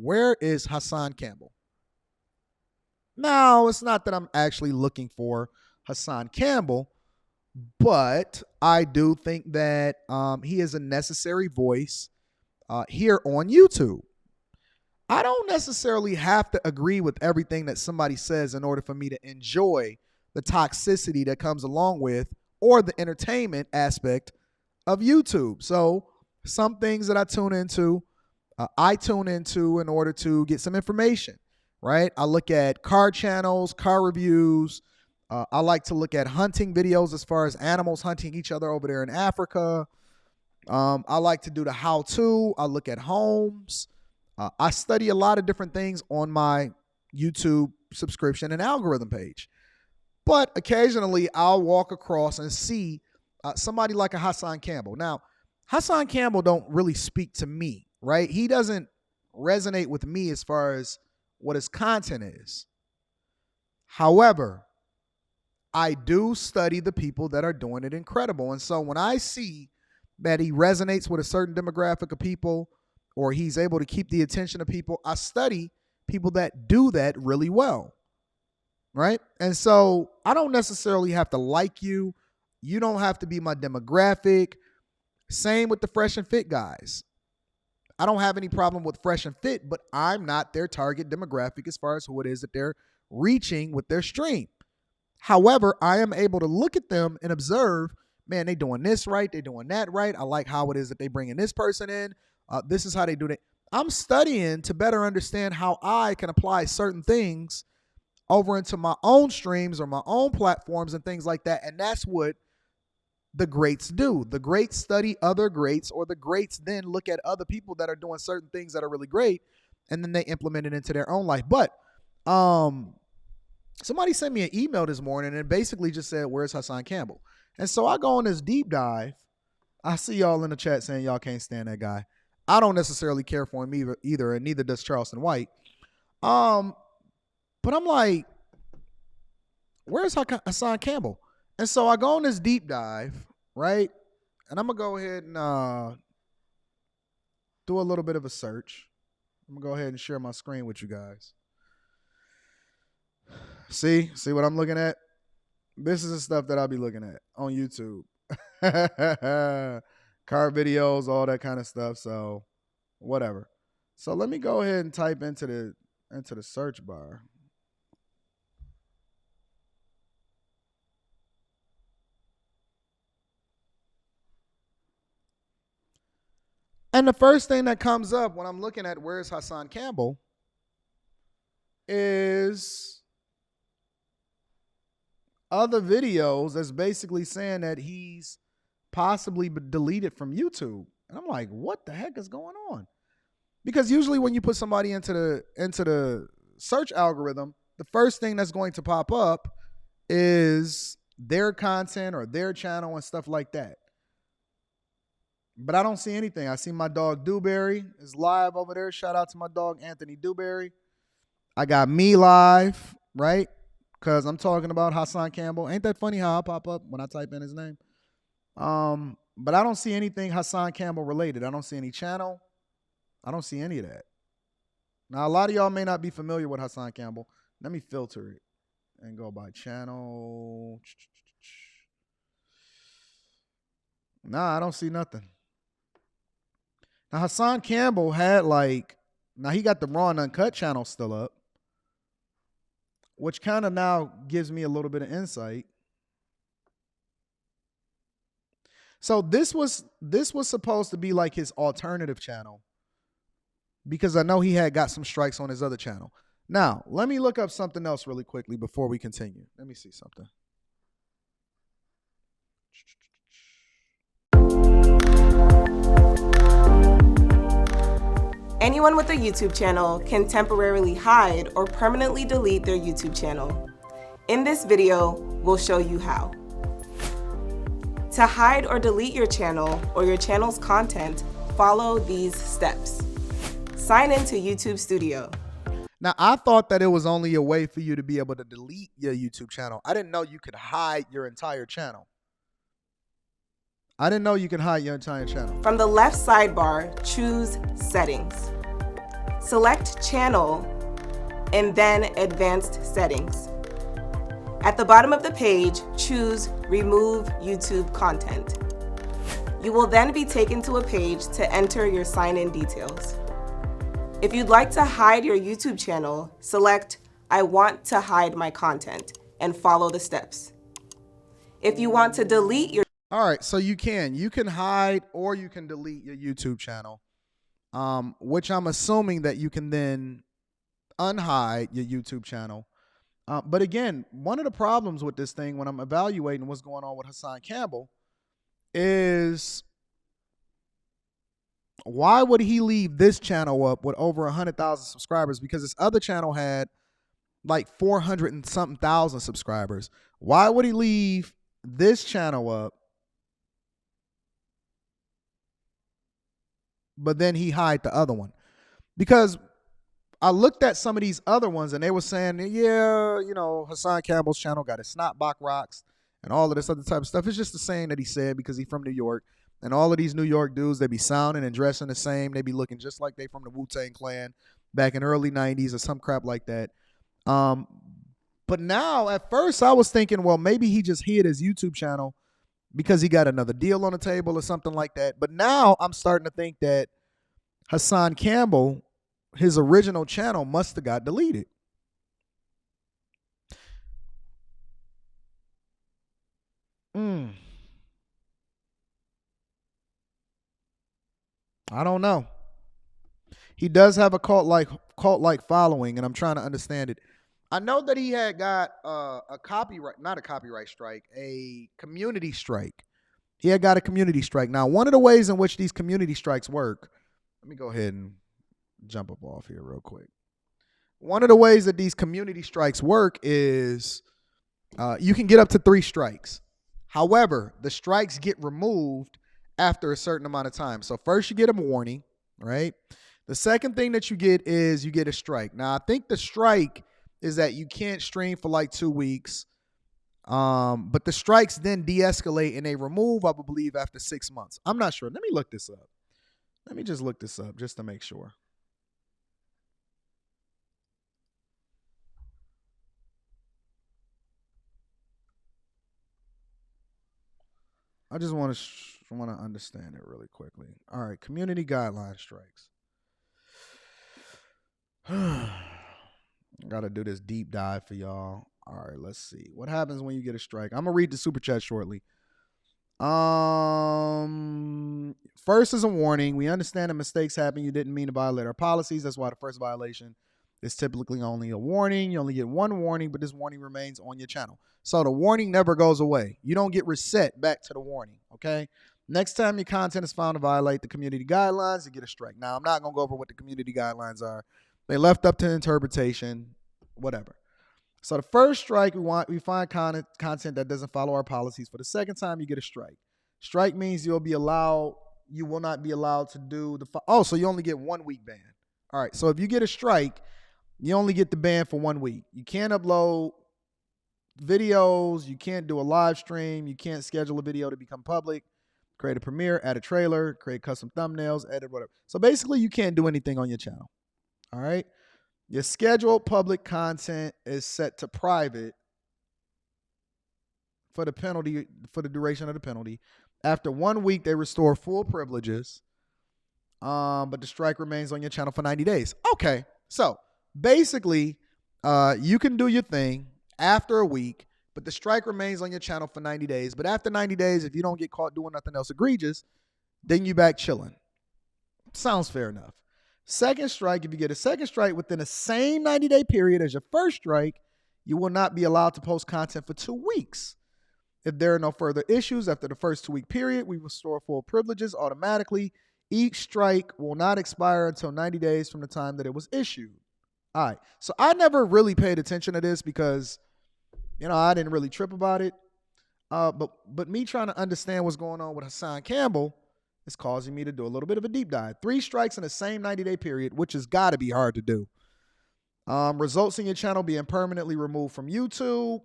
where is Hassan Campbell? Now, it's not that I'm actually looking for Hassan Campbell, but I do think that he is a necessary voice here on YouTube. I don't necessarily have to agree with everything that somebody says in order for me to enjoy the toxicity that comes along with or the entertainment aspect of YouTube. So some things that I tune into in order to get some information, right? I look at car channels, car reviews. I like to look at hunting videos as far as animals hunting each other over there in Africa. I like to do the how-to. I look at homes. I study a lot of different things on my YouTube subscription and algorithm page. But occasionally I'll walk across and see somebody like a Hassan Campbell. Now, Hassan Campbell don't really speak to me, right? He doesn't resonate with me as far as what his content is. However, I do study the people that are doing it incredible. And so when I see that he resonates with a certain demographic of people, or he's able to keep the attention of people, I study people that do that really well, right? And so I don't necessarily have to like you. You don't have to be my demographic. Same with the Fresh and Fit guys. I don't have any problem with Fresh and Fit, but I'm not their target demographic as far as who it is that they're reaching with their stream. However, I am able to look at them and observe, man, they doing this right, they doing that right. I like how it is that they bringing this person in. This is how they do it. I'm studying to better understand how I can apply certain things over into my own streams or my own platforms and things like that. And that's what the greats do. The greats study other greats, or the greats then look at other people that are doing certain things that are really great, and then they implement it into their own life. But somebody sent me an email this morning and basically just said, where's Hassan Campbell? And so I go on this deep dive. I see y'all in the chat saying y'all can't stand that guy. I don't necessarily care for him either, and neither does Charleston White. But I'm like, where's Hassan Campbell? And so I go on this deep dive, right? And I'm going to go ahead and do a little bit of a search. I'm going to go ahead and share my screen with you guys. See what I'm looking at? This is the stuff that I'll be looking at on YouTube. Car videos, all that kind of stuff. So whatever. So let me go ahead and type into the search bar. And the first thing that comes up when I'm looking at where's Hassan Campbell is other videos that's basically saying that he's possibly deleted from YouTube. And I'm like, what the heck is going on? Because usually when you put somebody into the search algorithm, the first thing that's going to pop up is their content or their channel and stuff like that. But I don't see anything. I see my dog Dewberry is live over there. Shout out to my dog Anthony Dewberry. I got me live, right? Because I'm talking about Hassan Campbell. Ain't that funny how I pop up when I type in his name? But I don't see anything Hassan Campbell related. I don't see any channel. I don't see any of that. Now, a lot of y'all may not be familiar with Hassan Campbell. Let me filter it and go by channel. Nah, I don't see nothing. Now, Hassan Campbell had now he got the Raw and Uncut channel still up, which kind of now gives me a little bit of insight. So this was supposed to be like his alternative channel, because I know he had got some strikes on his other channel. Now, let me look up something else really quickly before we continue. Let me see something. Anyone with a YouTube channel can temporarily hide or permanently delete their YouTube channel. In this video, we'll show you how. To hide or delete your channel or your channel's content, follow these steps. Sign into YouTube Studio. Now, I thought that it was only a way for you to be able to delete your YouTube channel. I didn't know you could hide your entire channel. From the left sidebar, choose Settings. Select Channel and then Advanced Settings. At the bottom of the page, choose Remove YouTube Content. You will then be taken to a page to enter your sign-in details. If you'd like to hide your YouTube channel, select I want to hide my content and follow the steps. If you want to delete your All right, so you can hide or you can delete your YouTube channel, which I'm assuming that you can then unhide your YouTube channel. But again, one of the problems with this thing when I'm evaluating what's going on with Hassan Campbell is why would he leave this channel up with over 100,000 subscribers? Because this other channel had like 400 and something thousand subscribers. Why would he leave this channel up, but then he hide the other one? Because I looked at some of these other ones and they were saying, yeah, you know, Hassan Campbell's channel got his snot box rocks and all of this other type of stuff. It's just the saying that he said because he's from New York. And all of these New York dudes, they be sounding and dressing the same. They be looking just like they from the Wu-Tang Clan back in early 90s or some crap like that. But now, at first, I was thinking, well, maybe he just hid his YouTube channel because he got another deal on the table or something like that. But now I'm starting to think that Hassan Campbell, his original channel, must have got deleted. I don't know. He does have a cult-like following, and I'm trying to understand it. I know that he had got a copyright, not a copyright strike, a community strike. He had got a community strike. Now, one of the ways in which these community strikes work, let me go ahead and jump up off here real quick. One of the ways that these community strikes work is you can get up to 3 strikes. However, the strikes get removed after a certain amount of time. So first you get a warning, right? The second thing that you get is you get a strike. Now, I think the strike is that you can't stream for like 2 weeks. But the strikes then de-escalate and they remove, I believe, after 6 months. I'm not sure. Let me look this up. Let me just look this up just to make sure. I just want to understand it really quickly. All right, community guideline strikes. Got to do this deep dive for y'all. All right, let's see. What happens when you get a strike? I'm going to read the super chat shortly. First is a warning. We understand that mistakes happen. You didn't mean to violate our policies. That's why the first violation is typically only a warning. You only get one warning, but this warning remains on your channel. So the warning never goes away. You don't get reset back to the warning, okay? Next time your content is found to violate the community guidelines, you get a strike. Now, I'm not going to go over what the community guidelines are. They left up to interpretation, whatever. So the first strike, we find content that doesn't follow our policies. For the second time, you get a strike. Strike means you will not be allowed to do so you only get 1 week ban. All right, so if you get a strike, you only get the ban for 1 week. You can't upload videos. You can't do a live stream. You can't schedule a video to become public, create a premiere, add a trailer, create custom thumbnails, edit whatever. So basically, you can't do anything on your channel. All right. Your scheduled public content is set to private for the penalty, for the duration of the penalty. After 1 week, they restore full privileges, but the strike remains on your channel for 90 days. Okay, so basically, you can do your thing after a week, but the strike remains on your channel for 90 days. But after 90 days, if you don't get caught doing nothing else egregious, then you back chilling. Sounds fair enough. Second strike, if you get a second strike within the same 90-day period as your first strike, you will not be allowed to post content for 2 weeks. If there are no further issues after the first 2-week period, we restore full privileges automatically. Each strike will not expire until 90 days from the time that it was issued. All right. So I never really paid attention to this because, I didn't really trip about it. But me trying to understand what's going on with Hassan Campbell is causing me to do a little bit of a deep dive. 3 strikes in the same 90-day period, which has got to be hard to do. Results in your channel being permanently removed from YouTube.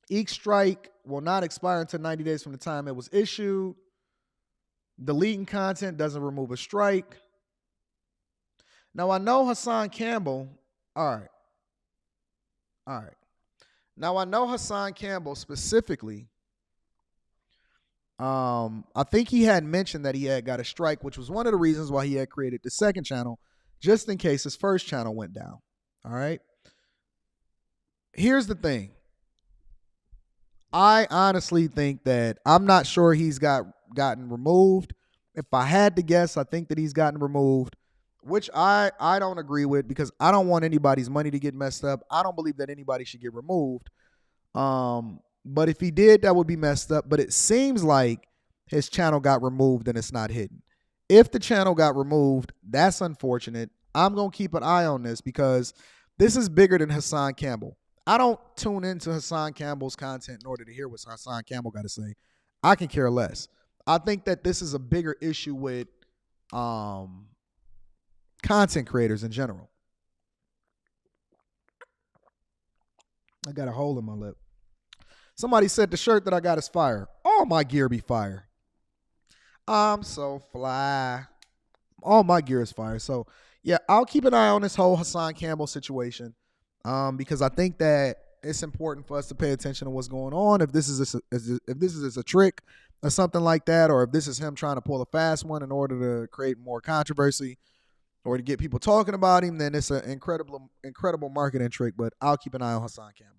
Each strike will not expire until 90 days from the time it was issued. Deleting content doesn't remove a strike. Now I know Hassan Campbell. All right. All right. Now I know Hassan Campbell specifically. I think he had mentioned that he had got a strike, which was one of the reasons why he had created the second channel, just in case his first channel went down. All right. Here's the thing. I honestly think that I'm not sure he's gotten removed. If I had to guess, I think that he's gotten removed, which I don't agree with because I don't want anybody's money to get messed up. I don't believe that anybody should get removed. But if he did, that would be messed up. But it seems like his channel got removed and it's not hidden. If the channel got removed, that's unfortunate. I'm going to keep an eye on this because this is bigger than Hassan Campbell. I don't tune into Hassan Campbell's content in order to hear what Hassan Campbell got to say. I can care less. I think that this is a bigger issue with content creators in general. I got a hole in my lip. Somebody said the shirt that I got is fire. All my gear be fire. I'm so fly. All my gear is fire. So, yeah, I'll keep an eye on this whole Hassan Campbell situation because I think that it's important for us to pay attention to what's going on. If this is a trick or something like that, or if this is him trying to pull a fast one in order to create more controversy or to get people talking about him, then it's an incredible marketing trick. But I'll keep an eye on Hassan Campbell.